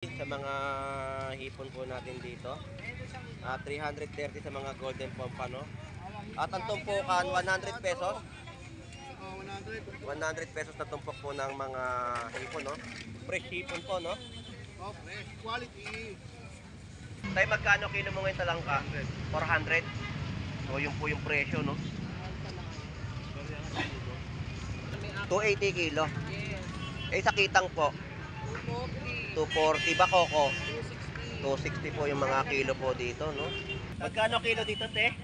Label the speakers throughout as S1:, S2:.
S1: Sa mga hipon po natin dito. 330 sa mga golden pompano. At ang tumpukan, 100 pesos. 100 pesos na tumpok po ng mga hipon, no? Fresh hipon po, no?
S2: Oh, fresh. Quality.
S1: Tayo, magkano kilo mo ngayon talangka? 400. So, yun po yung presyo, no? 280 kilo. Eh, sa kitang po, 240. Bakoko, 260 po yung mga kilo po dito, no? Magkano kilo dito, te?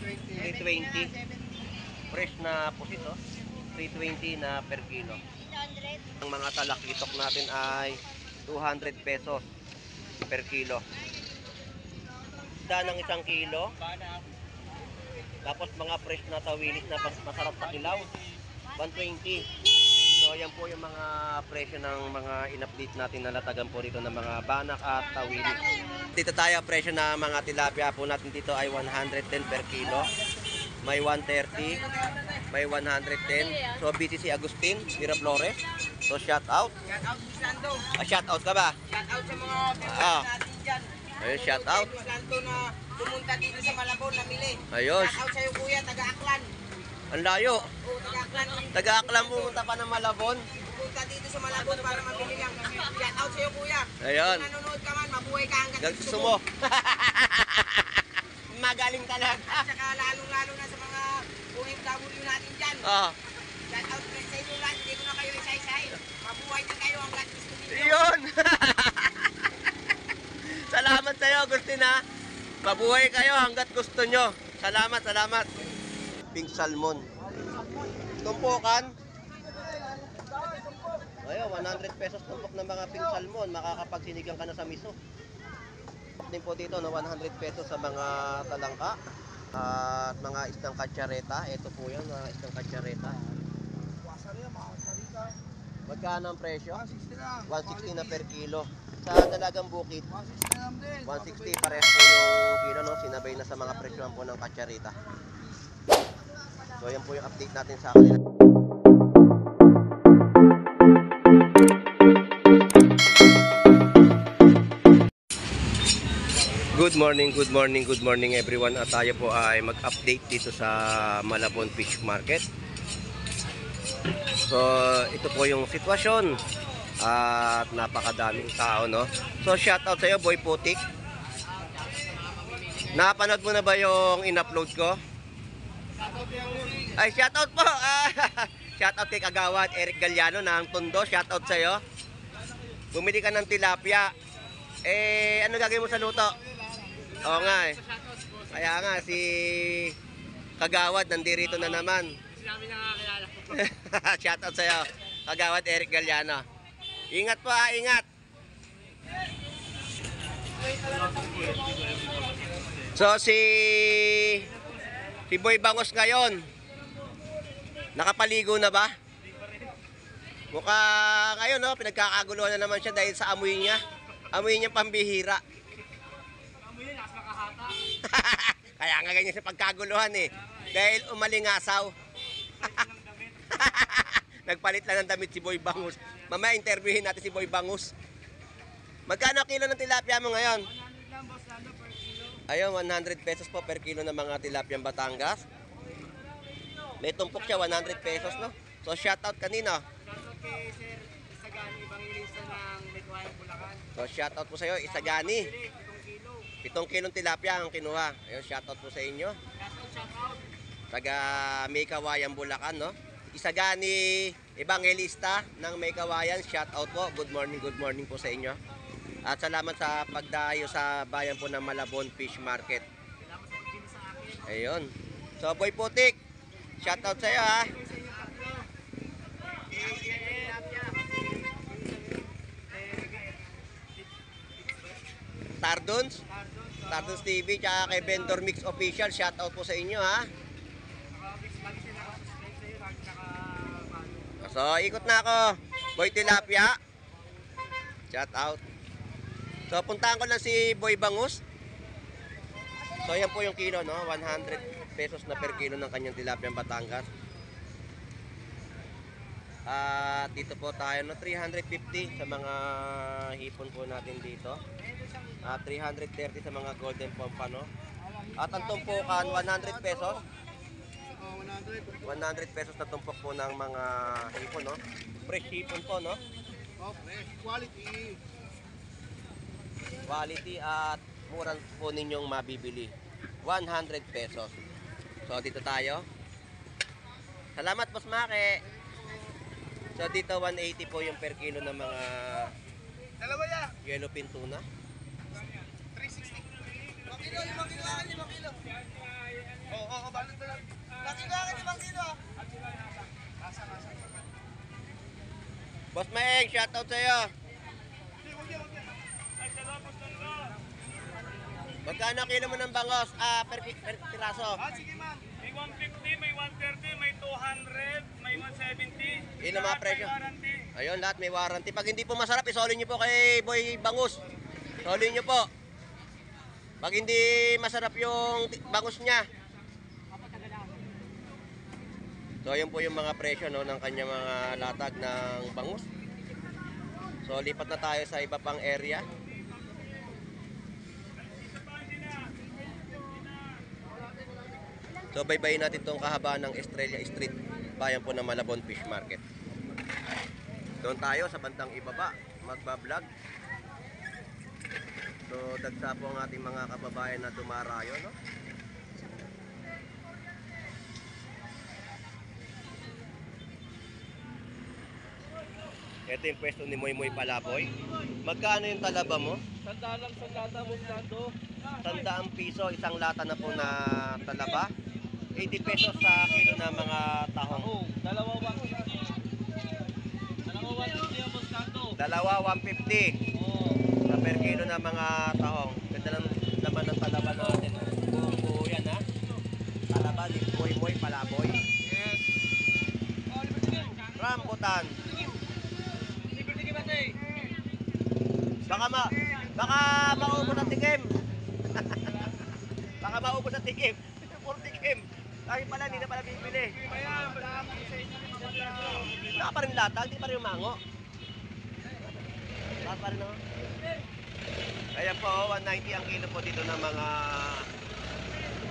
S1: 320. Fresh na pusit, oh. 320 na per kilo. Ang mga talakitok natin ay 200 pesos per kilo. Isda ng 1 kilo. Tapos mga fresh na tawilis na masarap sa kilaw, 120. So yan po yung mga presyo ng mga in-update natin na latagan po dito ng mga banak at tawilis. Dito tayo, presyo na mga tilapia po natin dito ay 110 per kilo. May 130, may 110. So busy si Agustin Miraflores. So shout out.
S2: Shout out Miss Lando.
S1: Shout out ka ba?
S2: Shout out sa mga members natin dyan.
S1: Ayun, shout out.
S2: Miss Lando na pumunta dito sa Malabon, namili.
S1: Ayun.
S2: Shout out sa'yo kuya, taga-Aklan.
S1: Ang layo.
S2: Oo, taga-Aklan.
S1: Taga-Aklan pumunta pa ng Malabon.
S2: Pumunta dito sa Malabon para mamili lang. Shout out sa'yo kuya.
S1: Ayun.
S2: Kung nanonood ka man, mabuhay ka hanggang
S1: Gusto mo. Magaling talaga.
S2: At saka lalong-lalo na sa mga OFW natin dyan.
S1: Oh.
S2: Shout out sa inyo lahat, hindi ko na kayo isa-isahin. Mabuhay na kayo hanggang gusto ninyo.
S1: Yun. Salamat sa iyo, Agustin, ha. Mabuhay kayo hanggat gusto nyo. Salamat, salamat. Pink salmon. Tumpukan. Ayun, 100 pesos tumpok ng mga pink salmon. Makakapagsinigang ka na sa miso. Din po dito, no, 100 pesos sa mga talangka. At mga isdang katsareta. Ito po yan, mga isdang katsareta. Magkano ang presyo? 160 na per kilo. Sa dalagang bukid, 160 pares po yung kilo, no? Sinabay na sa mga presyohan po ng katsareta. So yan po yung update natin sa kanila. Good morning everyone. At tayo po ay mag-update dito sa Malabon Fish Market. So ito po yung sitwasyon. At napakadaming tao, no? So shout out sa iyo, Boy Putik. Napanood mo na ba yung in-upload ko? Ay, shout out po. Shout out kay Kagawad Eric Galliano ng Tondo. Shout out sa iyo. Bumili ka ng tilapia. Eh, ano gagawin mo sa luto? Oo nga eh. Kaya nga si Kagawad nandirito na naman. Shout out sa iyo, Kagawad Eric Galliano. Ingat po, ingat. So si Boy Bangos ngayon, nakapaligo na ba? Mukha ngayon, no, pinagkakaguluhan na naman siya dahil sa amoy niya. Amoy niya pambihira. Amoy niya nakakahata. Kaya nga ganyan siya pagkaguluhan eh. Dahil umalingasaw. Nagpalit lang ng damit si Boy Bangus. Mamaya interviewin natin si Boy Bangus. Magkano kilo ng tilapia mo ngayon?
S2: 100 lang boss, Lando per kilo.
S1: Ayun, 100 pesos po per kilo ng mga tilapia Batangas. May tumpok siya, 100 pesos, no? So shout out kanina.
S2: Shout out kay Sir Isagani, Evangelista ng Metwayang Bulacan.
S1: So shout out po sa iyo, Isagani.
S2: 7
S1: 7 kilong tilapia ang kinuha. Ayun, shout out po sa inyo.
S2: shout out.
S1: Taga Maykawayan, Bulacan, no? Isagani Evangelista ng Maykawayan, shout out po. Good morning po sa inyo. At salamat sa pagdayo sa bayan po ng Malabon Fish Market. Ayun. So Boy Putik, shout out sa iyo, ha. Tardons TV, tsaka kay Vendor Mix Official, shout out po sa inyo, ha. So ikot na ako, Boy Tilapia, shout out. So puntahan ko lang si Boy Bangus. So yan po yung kilo, no, 100 pesos na per kilo ng kanyang tilapia Batangas. At dito po tayo no 350 sa mga hipon po natin dito. At 330 sa mga golden pompano. At ang tumpukan 100 pesos. 100 pesos na tumpok po ng mga hipon, no? Fresh hipon po, no?
S3: Oh, fresh. Quality.
S1: Quality at murang po ninyong mabibili. 100 pesos. So dito tayo. Salamat, Boss Maki. So dito 180 po yung per kilo ng mga
S3: Dalawa ya.
S1: yellowfin tuna.
S3: 360. Makilo, 5 kilo akin, 5 kilo. Oo, balot na lang. Makilo akin, 5 kilo. Asa.
S1: Boss Maeng, shoutout sa'yo. Magkano kilo mo ng bangos? Per piraso.
S3: Sige ma'am.
S4: May 150, may 130, may 200, may 170.
S1: Yun ang mga presyo.
S4: Warranty.
S1: Ayun, lahat may warranty. Pag hindi po masarap, isolin nyo po kay Boy Bangus. Isolin nyo po. Pag hindi masarap yung bangus niya. So, yun po yung mga presyo no, ng kanya mga latag ng bangus. So, lipat na tayo sa iba pang area. So, baybayin natin itong kahabaan ng Estrella Street, bayan po ng Malabon Fish Market. Doon tayo sa bandang ibaba, magbablog. So, dagsa po ang ating mga kababayan na dumarayo, no? Ito yung pwesto ni Moy Moy Palaboy. Magkano yung talaba mo?
S4: Sandalang sandata mo sando.
S1: 100 piso, isang lata na po na talaba. 80 pesos sa kilo na mga tahong.
S4: Oh, dalawa 150. Dalawa 150 ang sando.
S1: Dalawa 150
S4: Oh.
S1: sa per kilo na mga tahong. Ganda lang naman ng talaba natin. Buo yan ha. Talaba ni Moy Moy Palaboy.
S4: Yes. Oh, libre
S1: Rambutan.
S4: sige bate.
S1: Baka maubos ang tikim. Baka maubos ang tikim. Puro tikim. Ay pala, hindi na pala bibili. Wala pa rin lata, hindi pa rin mango. Lahat pa rin ako. Ayan po, 190 ang kilo po dito ng mga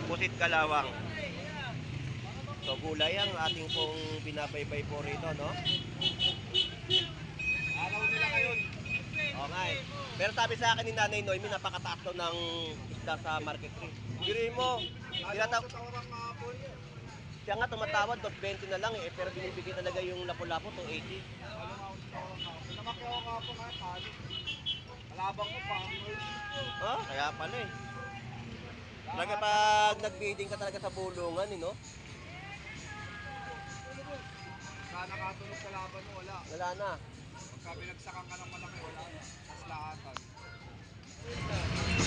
S1: pusit kalawang. So gulay ang ating pong binabaybay po rito, no?
S3: Araw nila ngayon.
S1: Okay. Pero sabi sa akin ni Nanay Noy, may napakataas daw ng isda sa market rate. Biri mo, siya nga tumatawad, 220 na lang eh, pero binibigay talaga yung lapu-lapu, 280.
S3: Namaki ako nga po nga, kali. Malabang ko pa.
S1: Oh, kaya pala eh. Talaga pag nag-bidding ka talaga sa bulungan eh, no?
S3: Sana nakatunog sa laban mo, wala.
S1: Wala na.
S3: Pagka binagsakan ka ng malaki, wala na. Mas laatan.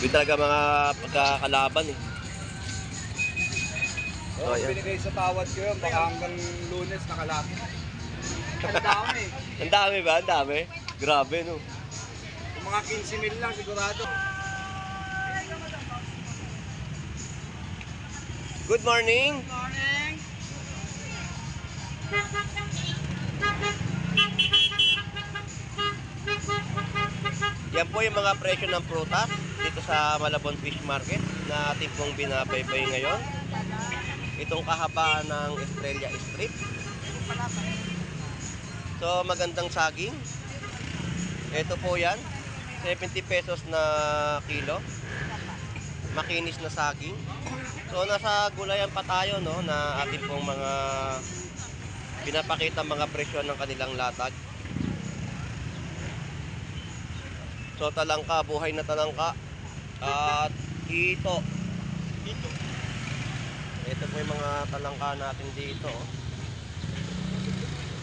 S1: Yun talaga mga pagkakalaban eh.
S3: Oo,
S1: ayan.
S3: binigay sa tawad ko yun, baka hanggang Lunes nakalapit. Ang dami.
S1: Ang dami ba? Ang dami? Grabe no.
S3: Kung mga 15 mil lang sigurado.
S1: Good morning!
S2: Morning.
S1: Yan po yung mga presyo ng prutas dito sa Malabon Fish Market na ating pong binabaybay ngayon. Itong kahabaan ng Estrella Street. So magandang saging. Ito po yan. 70 pesos na kilo. Makinis na saging. So nasa gulayan pa tayo no na ating pong mga pinapakita mga presyo ng kanilang latag. So talangka, buhay na talangka. At hito. Ito po yung mga talangka natin dito. Oh.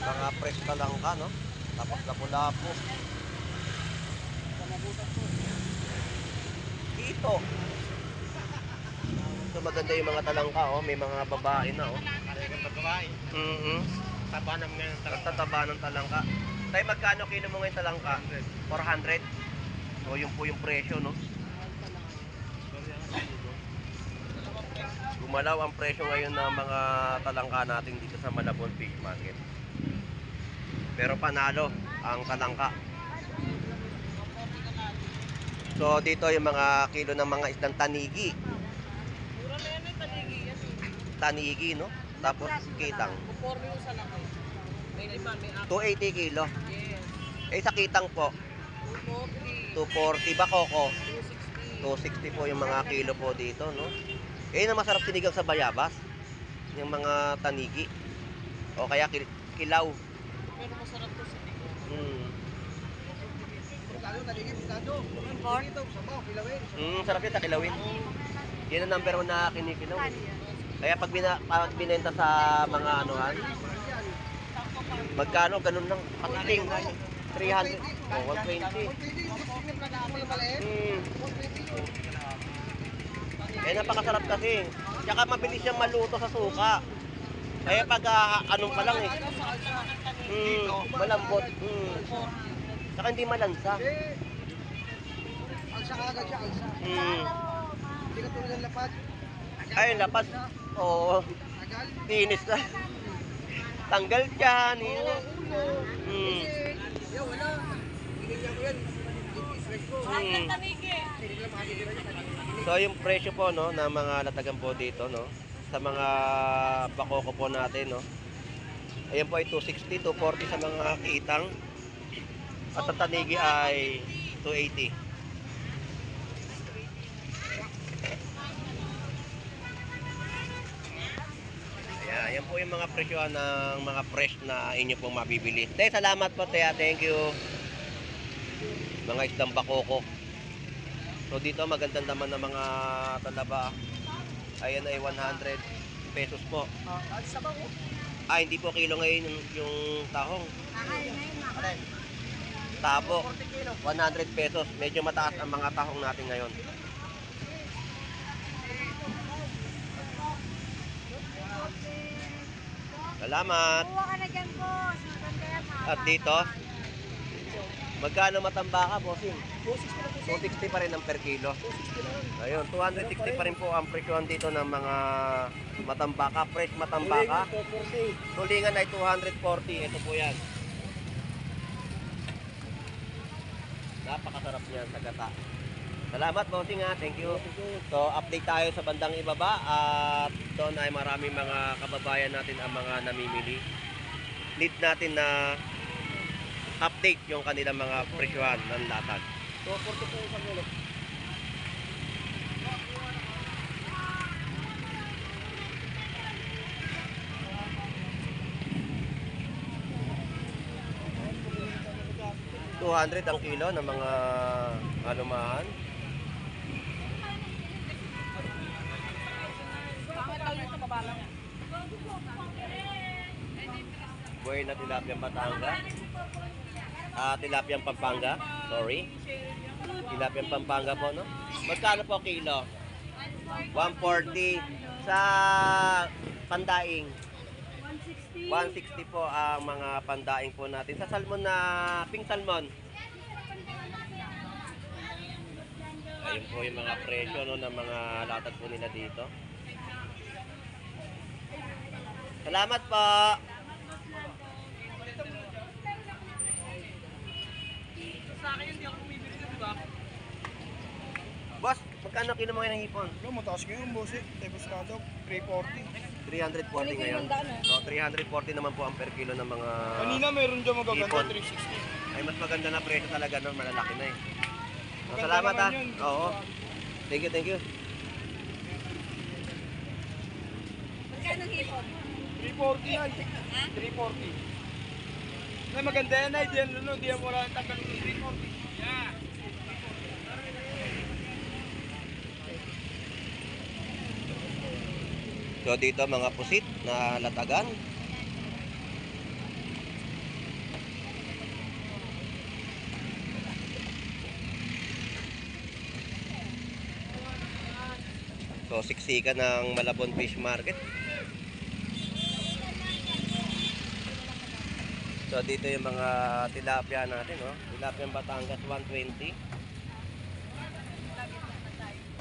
S1: Mga fresh talangka, no? Tapos lapu-lapu. Hito. So maganda yung mga talangka, oh. May mga babae na, oh.
S3: Babae. Taba naman ngayon
S1: Tataba ng talangka. Tayo magkano kilo mo ngayon talangka? 400. So yun po yung presyo, no? Gumalaw ang presyo ngayon ng mga talangka natin dito sa Malabon Fish Market. Pero panalo ang talangka. So dito yung mga kilo ng mga isdang tanigi.
S2: Mura na yan yung taligi yan.
S1: Tanigi, no? Tapos kitang.
S2: Conforme yung sa laki. May 5, may 4.
S1: 280 kilo.
S2: Yes.
S1: Eh sa kitang po,
S2: 240.
S1: 240 ba koko?
S2: 260.
S1: 260 po yung mga kilo po dito, no? Eh na masarap sinigang sa bayabas. Yung mga tanigi. O kaya kilaw.
S2: Pero masarap to sa tigo.
S3: Pagkano, taligid, pagkano. Dito, sabaw, kilawin.
S1: Sarap yun sa kilawin. Yan ang number 1 na kinikilaw. Kaya pag binenta sa mga anuhan, magkano, ganun lang. Patiling. 300. O, 120. Eh, napakasarap kasi. Tsaka mabilis siyang maluto sa suka. Kaya pag anong pa lang eh. Malambot. Tsaka hindi malansa.
S3: Alsa ka agad siya, alsa. Hindi ka tulad ng lapad.
S1: Ay, lapas. Oo.
S3: Agal.
S1: Tinis na. Tanggal dyan.
S3: Yo, wala. Binigyan ko yan. I-fresh ko.
S1: So yung presyo po no ng mga latagan po dito no sa mga bakoko po natin no. Ayan po ay 260, 240 sa mga kitang. At ang tanigi ay 280. Ayan po yung mga presyohan ng mga fresh na inyo pong mabibili. Salamat po, Tea. Thank you. Mga isdang bakoko. So dito magandang naman ng mga talaba. Ayan ay 100 pesos po.
S3: Sabaw.
S1: Hindi po kilo ngayon yung tahong. Tabo, 100 pesos. Medyo mataas ang mga tahong natin ngayon. Salamat.
S5: Kuha ka na dyan, boss. Maganda yan, ha?
S1: At dito, magkano matambaka, bossing? 260 pa rin ang per kilo. Ayun, 260 pa rin po ang presyohan dito ng mga matambaka, fresh matambaka. Tulingan ay 240. Ito po yan. Napakasarap niyan sa gata. Salamat, bossing ha. Thank you. So, update tayo sa bandang ibaba at doon ay maraming mga kababayan natin ang mga namimili. Need natin na update yung kanilang mga presyohan ng latag.
S3: So, 40 po isang kilo.
S1: $200 ang kilo ng mga alumahan. Buhay na tilapiyang Batanga. Tilapiyang Pampanga. Sorry. Tilapiyang Pampanga po, no? Magkano po kilo? 140 sa pandaing. 160 po ang mga pandaing po natin. Sa salmon na pink salmon. Ayun po yung mga presyo no, ng mga latag po nila dito. Salamat po.
S2: Sa akin hindi ako bumibili, di ba?
S1: Boss, magkano kilo mga ng hipon?
S3: Ano, mataas ngayon, boss eh. Tepostado, 340.
S1: 340 ngayon. So 340 naman po ang per kilo ng mga
S3: Kanina meron dyan magaganda,
S1: hipon.
S3: 360.
S1: Ay mas maganda na presyo talaga noon, malalaki na eh. So,
S3: Maganda
S1: salamat ha.
S3: naman yun.
S1: Oo. Thank you, thank you.
S5: Magkano hipon?
S3: 340 yan. 340. Ay, maganda yan ay. Diyan lulo, diyan wala ang tagal ng 340. Yeah.
S1: So dito mga pusit na latagan. So siksikan ng Malabon Fish Market. So dito yung mga tilapia natin, no? Tilapia Batangas 120.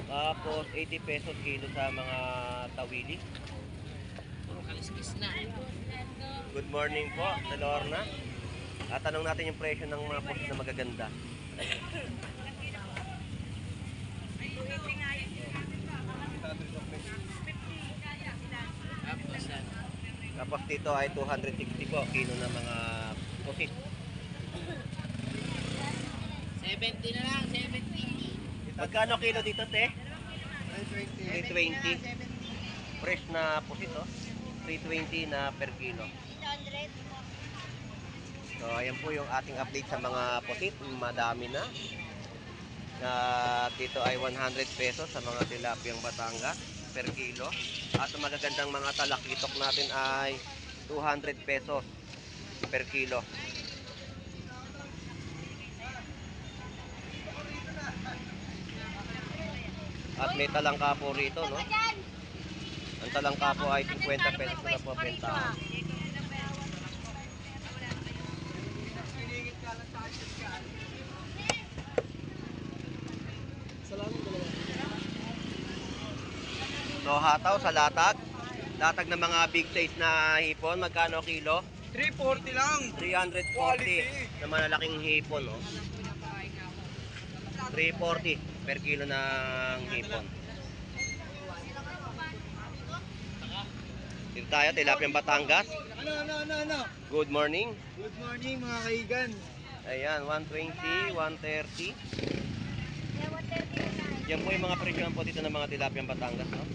S1: Tapos 80 pesos kilo sa mga tawili.
S2: Kaliskis na.
S1: Good morning po, sa Lorna. At tanong natin yung presyo ng mga posit na magaganda. Tapos dito ay 260 po kilo ng mga posit.
S2: 70 na lang, 70.
S1: Magkano kilo dito, te?
S3: 320.
S1: 320. Fresh na posit, oh. 320 na per kilo.
S5: 800.
S1: So, ayan po yung ating update sa mga posit. Madami na. Dito ay 100 pesos sa mga tilapiyang Batangas per kilo. At ang magagandang mga talakitok natin ay 200 pesos per kilo. At may talangka po rito, no? Ang talangka po ay 50 pesos na po bentahan. So, hataw sa latag. Latag ng mga big size na hipon. Magkano kilo?
S3: 340 lang.
S1: 340 na malalaking hipon, no? 340 per kilo ng hipon. Dito tayo, tilapiyang Batangas.
S3: Ano?
S1: Good morning.
S3: Good morning mga kaigan.
S1: Ayan, 120, 130.
S5: Yeah, 130 na.
S1: Yan po yung mga presyohan po dito ng mga tilapiyang Batangas, no?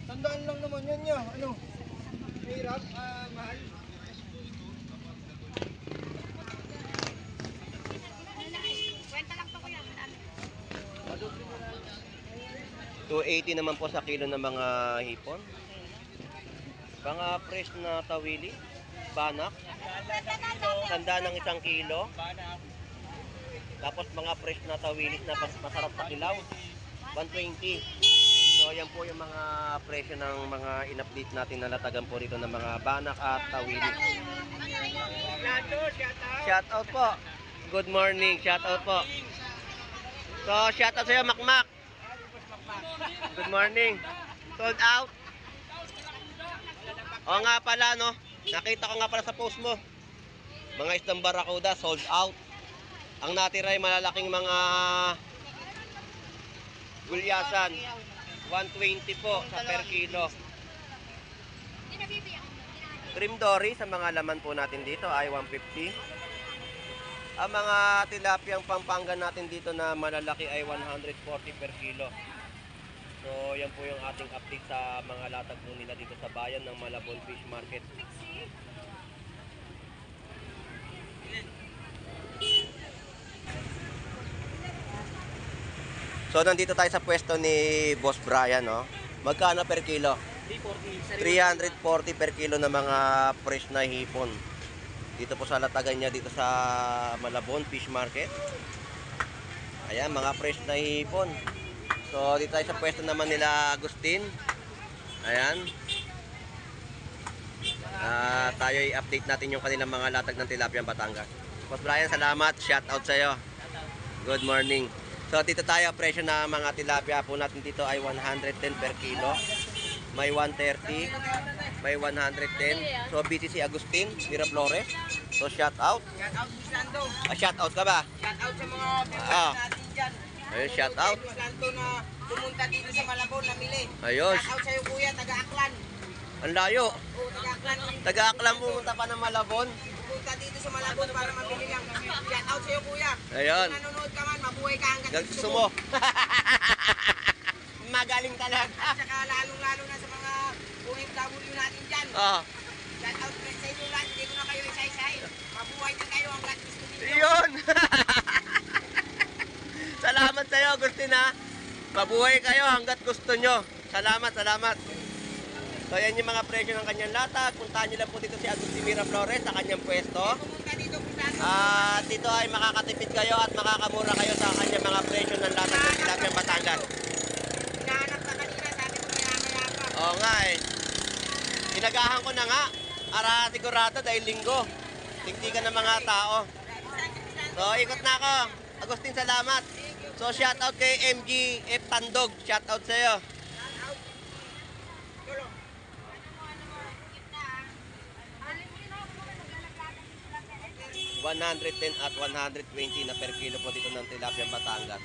S3: Tandaan lang naman yan niya. Ano? Mahirap, mahal.
S5: Kwenta lang to kuya.
S1: 280 naman po sa kilo ng mga hipon. Mga fresh na tawili, banak, tanda ng 1 kilo. Tapos mga fresh na tawilis na masarap sa kilaw, 120. So ayan po yung mga presyo ng mga in-update natin na latagan po dito ng mga banak at tawilis. Shout out po. Good morning, shout out po. So shout out sa'yo, Makmak. Good morning. Sold out. O nga pala, no? Nakita ko nga pala sa post mo. Mga isdang barakuda, sold out. Ang natira ay malalaking mga gulyasan. 120 po sa per kilo. Trim dory sa mga laman po natin dito ay 150. Ang mga tilapiyang Pampanga natin dito na malalaki ay 140 per kilo. So, yan po yung ating update sa mga latag po nila dito sa bayan ng Malabon Fish Market. So, nandito tayo sa pwesto ni Boss Brian, no? Magkano per kilo? 340 per kilo na mga fresh na hipon. Dito po sa latagan niya dito sa Malabon Fish Market. Ayan, mga fresh na hipon. So, dito tayo sa pwesto naman nila Agustin. Ayan. Tayo i-update natin yung kanilang mga latag ng tilapiyang Batangas. Boss Brian, salamat. Shout out sa'yo. Good morning. So, dito tayo. Presyo na mga tilapia po natin dito ay 110 per kilo. May 130. May 110. So, busy si Agustin, Miraflores. So, shout out.
S2: Shout out Miss Lando.
S1: Shout out ka ba?
S2: Shout out sa mga
S1: Ah.
S2: viewers natin dyan.
S1: Ayun, shout out.
S2: Miss Lando na pumunta dito sa Malabon, namili.
S1: Ayun.
S2: Shout out sa'yo kuya, taga-Aklan.
S1: Ang layo.
S2: Oo, taga-Aklan.
S1: Taga-Aklan pumunta pa ng Malabon.
S2: Pumunta dito sa Malabon para mabili lang. Shout out sa'yo kuya.
S1: Ayun.
S2: Kung nanonood ka man, mabuhay ka hanggang
S1: Gusto mo. Magaling talaga.
S2: At saka lalong-lalo na sa mga OFW natin dyan.
S1: Oh.
S2: Shout out sa inyo lahat, hindi ko na kayo isa-isahin. Mabuhay na kayo hanggang gusto ninyo.
S1: Yun. Salamat sa'yo, Agustin, ha. Mabuhay kayo hanggat gusto nyo. Salamat, salamat. So, yan yung mga presyo ng kanyang latag. Puntahan nyo lang po dito si Agustin Miraflores sa kanyang pwesto.
S2: Pumunta dito Miss Lando.
S1: At dito ay makakatipid kayo at makakamura kayo sa kanyang mga presyo ng latag ng tilapiyang Batangas.
S2: Hinahanap na kanina, sabi ko maya-maya pa.
S1: Oo nga eh. Inagahan ko na nga. Para sigurado dahil linggo. Tigtigan ng mga tao. So, ikot na ako. Agustin, salamat. So, shout out kay MG F. Tandog. Shout out sa'yo. 110 at 120 na per kilo po dito ng tilapia Batangas.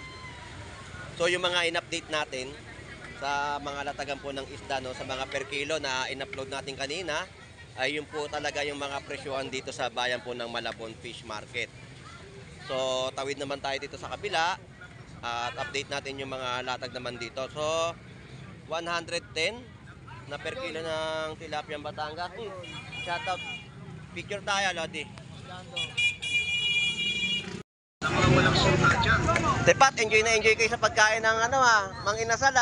S1: So yung mga in-update natin sa mga latagan po ng isda, no, sa mga per kilo na in-upload natin kanina, ay yun po talaga yung mga presyohan dito sa bayan po ng Malabon Fish Market. So tawid naman tayo dito sa kabila at update natin yung mga latag naman dito. So 110 na per kilo ng tilapia Batangas. Shoutout. Picture tayo, Lodi. Tepat, enjoy na enjoy kayo sa pagkain ng Mang Inasal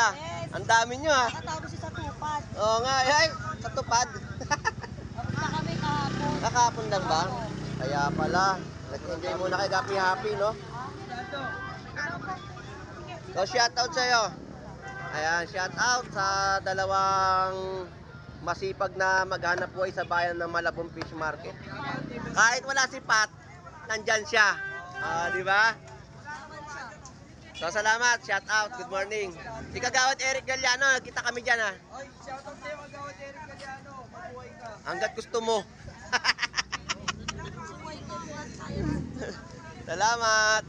S1: Ang dami nyo
S5: Nakatapos sa tupad.
S1: Oo nga, ay, sa tupad.
S5: Tapos na kami kahapon.
S1: Nakapon lang ba? Kaya pala, nag-enjoy muna kayo, happy, no? So, shoutout sa'yo. Ayan, shoutout sa dalawang masipag na maghanap buhay sa bayan ng Malabon Fish Market. Kahit wala si Pat, nandyan siya. Di ba? So, salamat. Shout out. Good morning. Si Kagawad Eric Galiano, kita kami dyan
S3: Oy, shoutout sa'yo, Kagawad Eric Galiano. Mabuhay ka.
S1: Hanggat gusto mo. Salamat.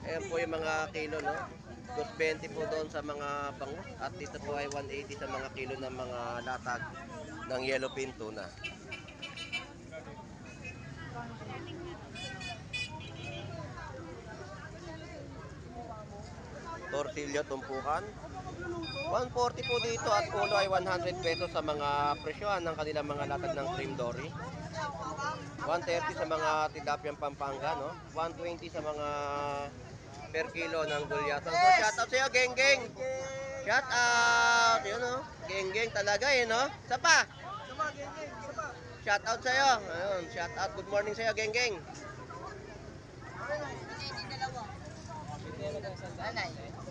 S1: Ayan po yung mga kilo, no? 220 po doon sa mga bangus. At dito po ay 180 sa mga kilo ng mga latag ng yellowfin tuna. Torsilyo tumpukan 140 po dito at ulo ay 100 pesos sa mga presyohan ng kanilang mga latag ng cream dory. 130 sa mga tilapia Pampanga, no? 120 sa mga per kilo ng gulyasan. So shout out sa iyo, geng geng. Shout out, yun, no? Geng geng talaga no? Isa pa. Shout out sa iyo. Ayun, shout out. Good morning sa iyo, geng geng.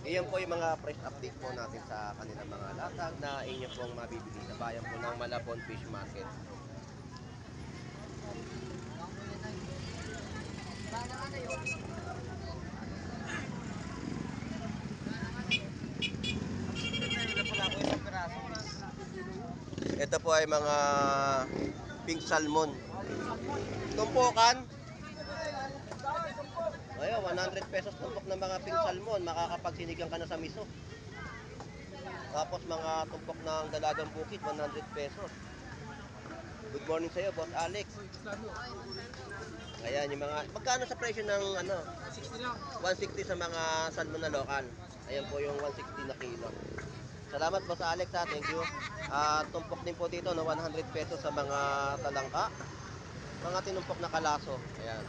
S1: Iyan po yung mga fresh update po natin sa kanilang mga latag na inyo pong mabibili sa bayan po ng Malabon Fish Market. Ito po ay mga pink salmon. Tumpukan. Ayun, 100 pesos tumpok ng mga pink salmon. Makakapagsinigang ka na sa miso. Tapos mga tumpok ng dalagang bukid, 100 pesos. Good morning sa iyo, Boss Alex. Ayan, yung mga... Magkano sa presyo ng 160 lang. 160 sa mga salmon na lokal. Ayan po yung 160 na kilo. Salamat, Boss Alex, thank you. Tumpok din po dito, 100 pesos sa mga talangka. Mga tinumpok na kalaso. Ayan.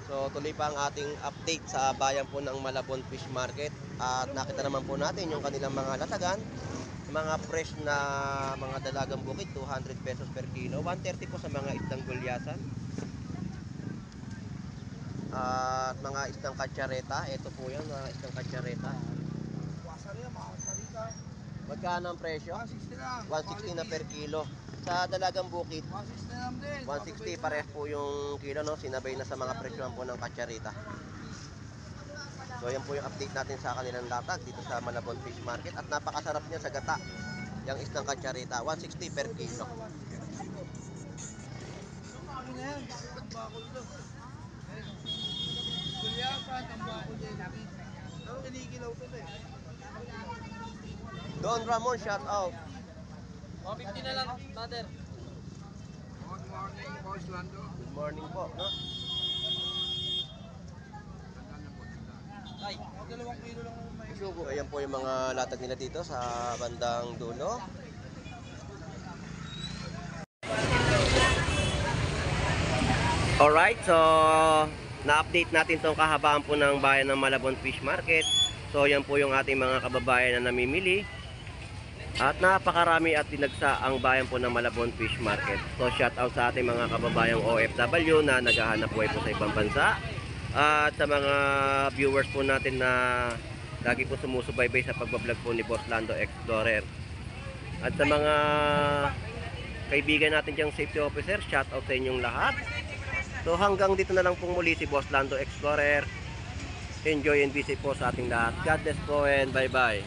S1: So tuloy pa ang ating update sa bayan po ng Malabon Fish Market. At nakita naman po natin yung kanilang mga latagan. Mga fresh na mga dalagang bukid, 200 pesos per kilo. 130 po sa mga isdang gulyasan. At mga isdang katsareta. Ito po yan, mga isdang katsareta. Magkano ang presyo?
S3: 160 lang.
S1: 160 na per kilo. Sa dalagang bukid,
S3: 160 na lang din.
S1: 160 parehas po yung kilo, no? Sinabay na sa mga presyohan po ng katsarita. So yan po yung update natin sa kanilang latag dito sa Malabon Fish Market. At napakasarap niya sa gata, yung isdang katsarita, 160 per kilo.
S3: Ano na yan? Tambakol to. Gulyasan, tambakol din. Pero kinikilaw to eh.
S1: Don Ramon, shout out.
S2: 150 na lang, brother.
S3: Good morning, Boss Lando.
S1: Good morning po, no?
S2: Ay,
S3: 2 kilo lang may.
S1: Ayan po yung mga latag nila dito sa bandang dulo. Alright, so na-update natin itong kahabaan po ng bayan ng Malabon Fish Market. So yan po yung ating mga kababayan na namimili. At napakarami at dinagsa ang bayan po ng Malabon Fish Market. So shout out sa ating mga kababayang OFW na naghahanap buhay po sa ibang bansa. At sa mga viewers po natin na lagi po sumusubaybay sa pagbablog po ni Boss Lando Explorer. At sa mga kaibigan natin diyang safety officer, shout out sa inyong lahat. So hanggang dito na lang pong muli si Boss Lando Explorer. Enjoy and visit po sa ating lahat. God bless po and bye bye.